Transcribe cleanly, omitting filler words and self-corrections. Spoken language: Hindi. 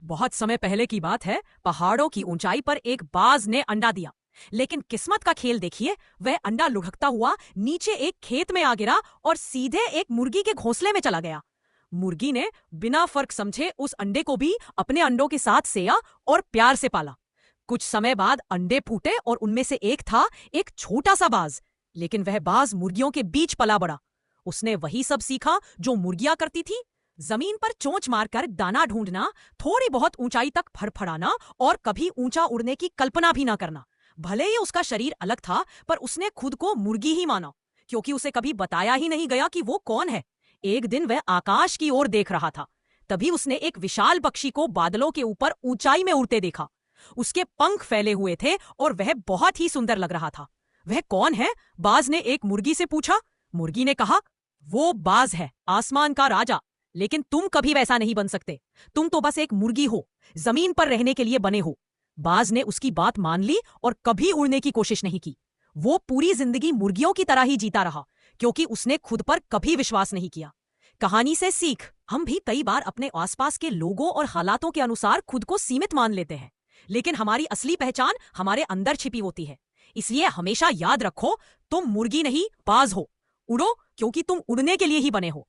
बहुत समय पहले की बात है। पहाड़ों की ऊंचाई पर एक बाज ने अंडा दिया। लेकिन किस्मत का खेल देखिए, वह अंडा लुढ़कता हुआ नीचे एक खेत में आ गिरा और सीधे एक मुर्गी के घोंसले में चला गया। मुर्गी ने बिना फर्क समझे उस अंडे को भी अपने अंडों के साथ सेया और प्यार से पाला। कुछ समय बाद अंडे फूटे और उनमें से एक था एक छोटा सा बाज। लेकिन वह बाज मुर्गियों के बीच पला बड़ा। उसने वही सब सीखा जो मुर्गियां करती थी। जमीन पर चोंच मारकर दाना ढूंढना, थोड़ी बहुत ऊंचाई तक फड़फड़ाना और कभी ऊंचा उड़ने की कल्पना भी ना करना। भले ही उसका शरीर अलग था, पर उसने खुद को मुर्गी ही माना, क्योंकि उसे कभी बताया ही नहीं गया कि वो कौन है। एक दिन वह आकाश की ओर देख रहा था। तभी उसने एक विशाल पक्षी को बादलों के ऊपर ऊंचाई में उड़ते देखा। उसके पंख फैले हुए थे और वह बहुत ही सुंदर लग रहा था। वह कौन है? बाज ने एक मुर्गी से पूछा। मुर्गी ने कहा, वो बाज है, आसमान का राजा। लेकिन तुम कभी वैसा नहीं बन सकते। तुम तो बस एक मुर्गी हो, जमीन पर रहने के लिए बने हो। बाज ने उसकी बात मान ली और कभी उड़ने की कोशिश नहीं की। वो पूरी जिंदगी मुर्गियों की तरह ही जीता रहा, क्योंकि उसने खुद पर कभी विश्वास नहीं किया। कहानी से सीख, हम भी कई बार अपने आसपास के लोगों और हालातों के अनुसार खुद को सीमित मान लेते हैं, लेकिन हमारी असली पहचान हमारे अंदर छिपी होती है। इसलिए हमेशा याद रखो, तुम मुर्गी नहीं, बाज हो। उड़ो, क्योंकि तुम उड़ने के लिए ही बने हो।